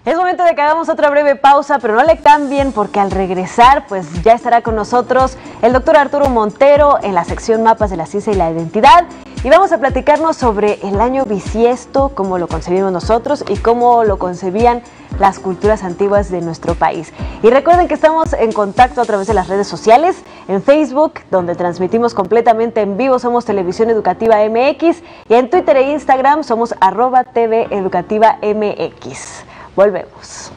Es momento de que hagamos otra breve pausa, pero no le cambien porque al regresar pues ya estará con nosotros el doctor Arturo Montero en la sección Mapas de la Ciencia y la Identidad y vamos a platicarnos sobre el año bisiesto, cómo lo concebimos nosotros y cómo lo concebían las culturas antiguas de nuestro país. Y recuerden que estamos en contacto a través de las redes sociales, en Facebook, donde transmitimos completamente en vivo, somos Televisión Educativa MX, y en Twitter e Instagram somos @TVEducativamx. Volvemos.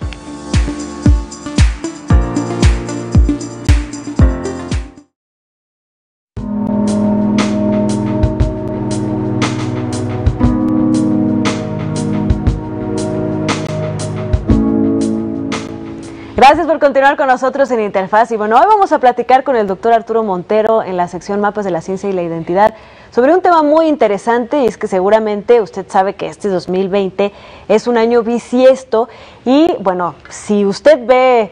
Gracias por continuar con nosotros en Interfaz. Y bueno, hoy vamos a platicar con el doctor Arturo Montero en la sección Mapas de la Ciencia y la Identidad sobre un tema muy interesante, y es que seguramente usted sabe que este 2020 es un año bisiesto y bueno, si usted ve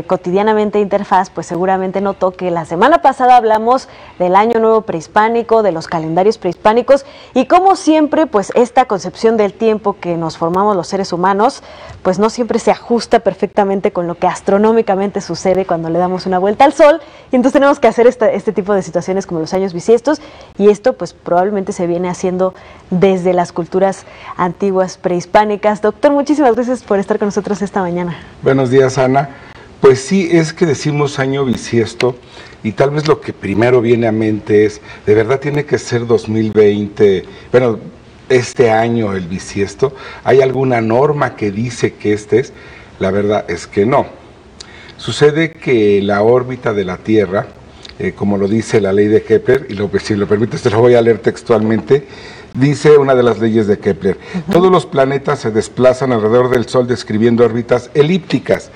cotidianamente Interfaz, pues seguramente notó que la semana pasada hablamos del Año Nuevo Prehispánico, de los calendarios prehispánicos y como siempre, pues esta concepción del tiempo que nos formamos los seres humanos, pues no siempre se ajusta perfectamente con lo que astronómicamente sucede cuando le damos una vuelta al Sol, y entonces tenemos que hacer este tipo de situaciones como los años bisiestos, y esto pues probablemente se viene haciendo desde las culturas antiguas prehispánicas. Doctor, muchísimas gracias por estar con nosotros esta mañana. Buenos días, Ana. Pues sí, es que decimos año bisiesto y tal vez lo que primero viene a mente es, ¿de verdad tiene que ser 2020? Bueno, este año el bisiesto, ¿hay alguna norma que dice que este es? La verdad es que no. Sucede que la órbita de la Tierra, como lo dice la ley de Kepler, y si lo permite te lo voy a leer textualmente, dice una de las leyes de Kepler: todos los planetas se desplazan alrededor del Sol describiendo órbitas elípticas.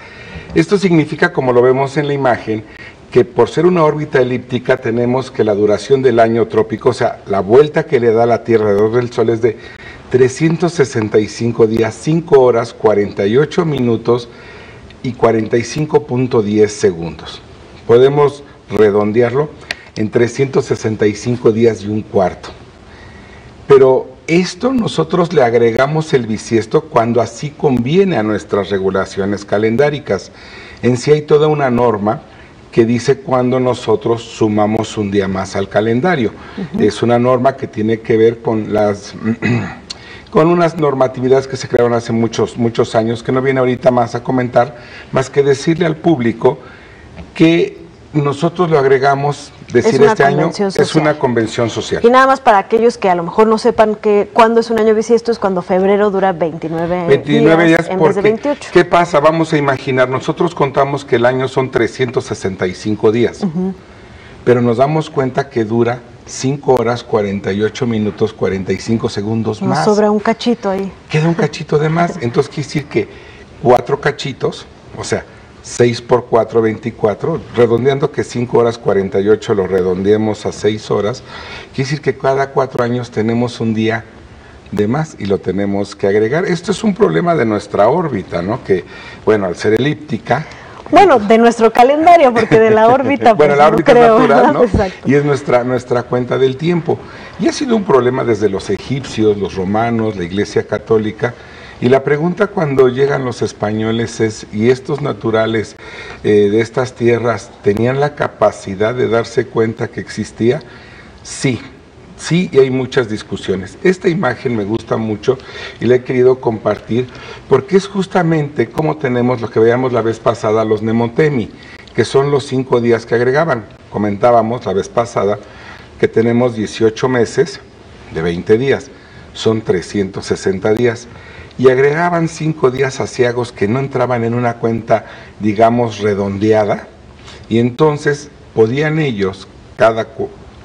Esto significa, como lo vemos en la imagen, que por ser una órbita elíptica tenemos que la duración del año trópico, o sea, la vuelta que le da la Tierra alrededor del Sol es de 365 días, 5 horas, 48 minutos y 45.10 segundos. Podemos redondearlo en 365 días y un cuarto. Pero esto nosotros le agregamos el bisiesto cuando así conviene a nuestras regulaciones calendáricas. En sí hay toda una norma que dice cuando nosotros sumamos un día más al calendario. Es una norma que tiene que ver con con unas normatividades que se crearon hace muchos años, que no viene ahorita más a comentar, más que decirle al público que nosotros lo agregamos, decir este año es una convención social. Y nada más para aquellos que a lo mejor no sepan que cuando es un año bisiesto es cuando febrero dura 29 días en vez de 28. ¿Qué pasa? Vamos a imaginar, nosotros contamos que el año son 365 días, pero nos damos cuenta que dura 5 horas, 48 minutos, 45 segundos más. Nos sobra un cachito ahí. Queda un cachito de más, entonces quiere decir que 4 cachitos, o sea, 6 por 4, 24, redondeando que 5 horas 48 lo redondeemos a 6 horas, quiere decir que cada 4 años tenemos un día de más y lo tenemos que agregar. Esto es un problema de nuestra órbita, ¿no? Que, bueno, al ser elíptica... Bueno, de nuestro calendario, porque de la órbita... bueno, pues, la órbita no creo, natural, ¿no? Exacto. Y es nuestra cuenta del tiempo. Y ha sido un problema desde los egipcios, los romanos, la Iglesia Católica. Y la pregunta cuando llegan los españoles es, ¿y estos naturales de estas tierras tenían la capacidad de darse cuenta que existía? Sí, sí, y hay muchas discusiones. Esta imagen me gusta mucho y la he querido compartir porque es justamente como tenemos lo que veíamos la vez pasada, los Nemotemi, que son los 5 días que agregaban. Comentábamos la vez pasada que tenemos 18 meses de 20 días, son 360 días. Y agregaban 5 días aciagos que no entraban en una cuenta, digamos, redondeada, y entonces podían ellos, cada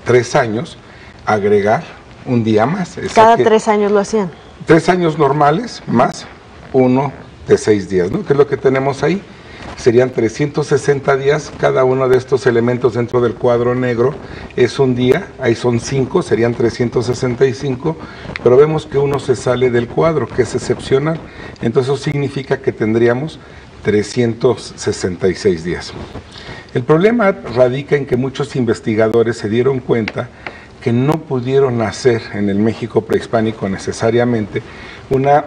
3 años, agregar un día más. Cada 3 años lo hacían. 3 años normales, más uno de 6 días, ¿no? Que es lo que tenemos ahí. Serían 360 días, cada uno de estos elementos dentro del cuadro negro es un día, ahí son 5, serían 365, pero vemos que uno se sale del cuadro, que es excepcional, entonces eso significa que tendríamos 366 días. El problema radica en que muchos investigadores se dieron cuenta que no pudieron hacer en el México prehispánico necesariamente una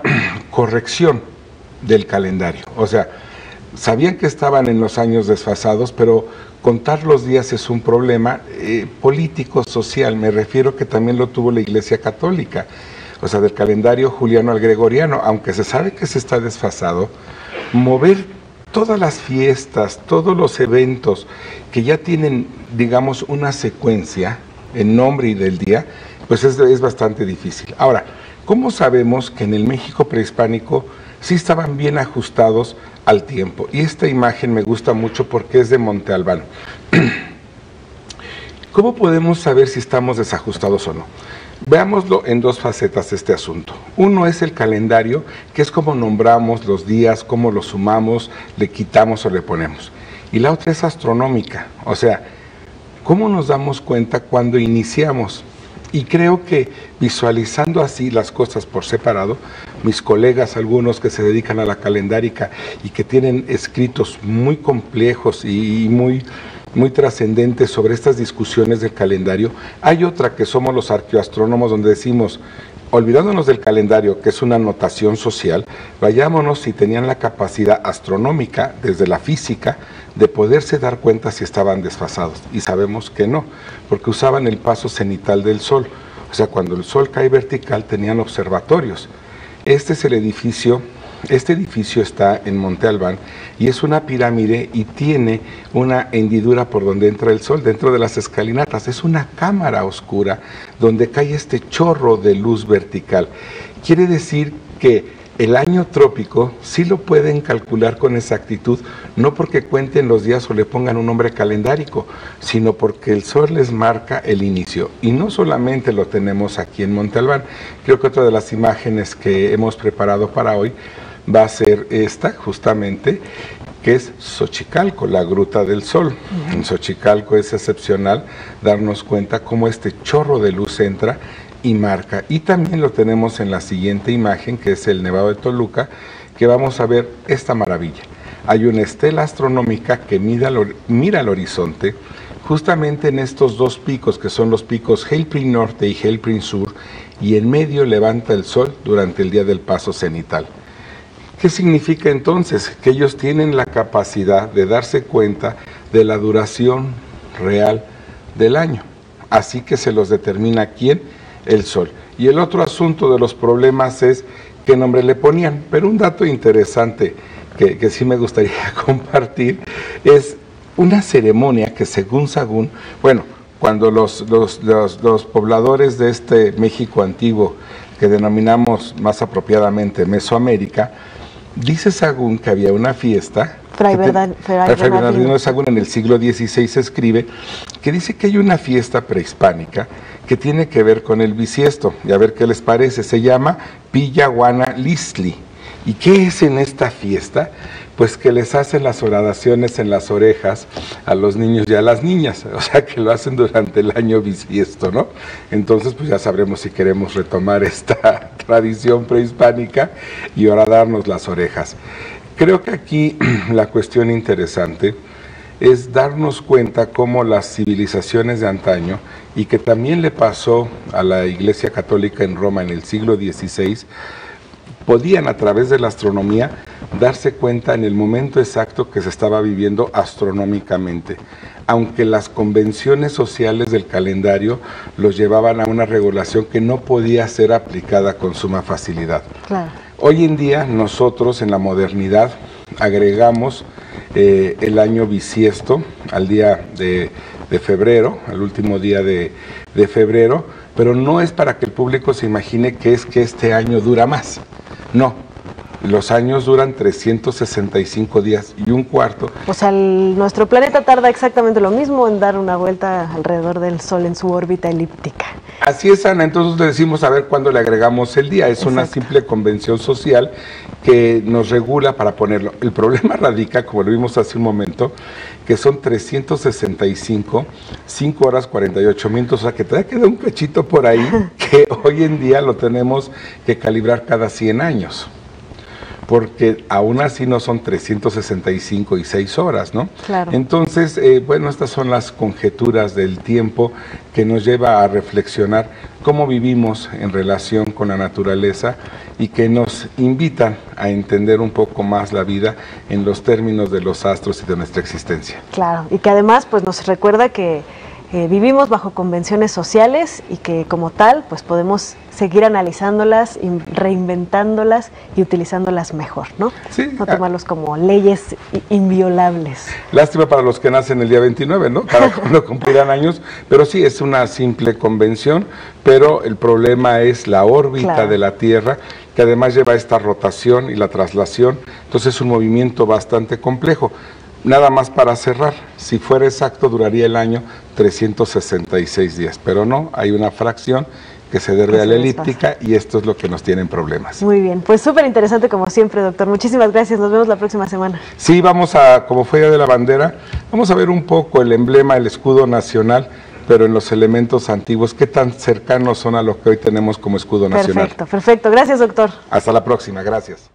corrección del calendario. O sea, sabían que estaban en los años desfasados, pero contar los días es un problema político, social. Me refiero que también lo tuvo la Iglesia Católica. O sea, del calendario juliano al gregoriano, aunque se sabe que se está desfasado, mover todas las fiestas, todos los eventos que ya tienen, digamos, una secuencia en nombre y del día, pues es bastante difícil. Ahora, ¿cómo sabemos que en el México prehispánico sí estaban bien ajustados al tiempo? Y esta imagen me gusta mucho porque es de Monte Albán. ¿Cómo podemos saber si estamos desajustados o no? Veámoslo en dos facetas este asunto. Uno es el calendario, que es cómo nombramos los días, cómo los sumamos, le quitamos o le ponemos. Y la otra es astronómica, o sea, cómo nos damos cuenta cuando iniciamos. Y creo que visualizando así las cosas por separado, mis colegas, algunos que se dedican a la calendárica y que tienen escritos muy complejos y muy trascendentes sobre estas discusiones del calendario, hay otra que somos los arqueoastrónomos, donde decimos, olvidándonos del calendario, que es una notación social, vayámonos si tenían la capacidad astronómica, desde la física, de poderse dar cuenta si estaban desfasados. Y sabemos que no, porque usaban el paso cenital del sol. O sea, cuando el sol cae vertical tenían observatorios. Este es el edificio. Este edificio está en Monte Albán y es una pirámide y tiene una hendidura por donde entra el sol dentro de las escalinatas. Es una cámara oscura donde cae este chorro de luz vertical. Quiere decir que el año trópico sí lo pueden calcular con exactitud, no porque cuenten los días o le pongan un nombre calendárico, sino porque el sol les marca el inicio. Y no solamente lo tenemos aquí en Monte Albán. Creo que otra de las imágenes que hemos preparado para hoy va a ser esta, justamente, que es Xochicalco, la Gruta del Sol. En Xochicalco es excepcional darnos cuenta cómo este chorro de luz entra y marca. Y también lo tenemos en la siguiente imagen, que es el Nevado de Toluca, que vamos a ver esta maravilla. Hay una estela astronómica que mira al horizonte, justamente en estos dos picos, que son los picos Heilprin Norte y Heilprin Sur, y en medio levanta el sol durante el día del paso cenital. ¿Qué significa entonces? Que ellos tienen la capacidad de darse cuenta de la duración real del año. Así que se los determina ¿quién? El sol. Y el otro asunto de los problemas es qué nombre le ponían. Pero un dato interesante que sí me gustaría compartir es una ceremonia que según Sagún, bueno, cuando los pobladores de este México antiguo, que denominamos más apropiadamente Mesoamérica, dice Sagún que había una fiesta, Fray Bernardino de Sagún en el siglo XVI escribe, que dice que hay una fiesta prehispánica que tiene que ver con el bisiesto, y a ver qué les parece, se llama Piyahuana Listli. ¿Y qué es en esta fiesta? Pues que les hacen las horadaciones en las orejas a los niños y a las niñas, o sea que lo hacen durante el año bisiesto, ¿no? Entonces pues ya sabremos si queremos retomar esta tradición prehispánica y horadarnos las orejas. Creo que aquí la cuestión interesante es darnos cuenta cómo las civilizaciones de antaño, y que también le pasó a la Iglesia Católica en Roma en el siglo XVI, podían a través de la astronomía darse cuenta en el momento exacto que se estaba viviendo astronómicamente, aunque las convenciones sociales del calendario los llevaban a una regulación que no podía ser aplicada con suma facilidad. Claro. Hoy en día nosotros en la modernidad agregamos el año bisiesto al día de febrero, al último día de febrero, pero no es para que el público se imagine que es que este año dura más. No, los años duran 365 días y un cuarto. O sea, nuestro planeta tarda exactamente lo mismo en dar una vuelta alrededor del Sol en su órbita elíptica. Así es, Ana, entonces le decimos a ver cuándo le agregamos el día. Es Exacto. Una simple convención social que nos regula para ponerlo. El problema radica, como lo vimos hace un momento, que son 365, 5 horas 48 minutos, o sea que todavía queda un cachito por ahí que hoy en día lo tenemos que calibrar cada 100 años. porque aún así no son 365 y 6 horas, ¿no? Claro. Entonces, bueno, estas son las conjeturas del tiempo que nos lleva a reflexionar cómo vivimos en relación con la naturaleza y que nos invitan a entender un poco más la vida en los términos de los astros y de nuestra existencia. Claro, y que además pues nos recuerda que vivimos bajo convenciones sociales y que como tal pues podemos seguir analizándolas, reinventándolas y utilizándolas mejor, ¿no? Sí. No tomarlos como leyes inviolables. Lástima para los que nacen el día 29, ¿no? Cada uno cumplirán años, pero sí, es una simple convención, pero el problema es la órbita Claro. de la Tierra, que además lleva esta rotación y la traslación, entonces es un movimiento bastante complejo. Nada más para cerrar, si fuera exacto duraría el año 366 días, pero no, hay una fracción que se debe a la elíptica y esto es lo que nos tiene en problemas. Muy bien, pues súper interesante como siempre, doctor. Muchísimas gracias, nos vemos la próxima semana. Sí, vamos a, como fue Día de la Bandera, vamos a ver un poco el emblema, el escudo nacional, pero en los elementos antiguos, qué tan cercanos son a lo que hoy tenemos como escudo nacional. Perfecto, perfecto. Gracias, doctor. Hasta la próxima, gracias.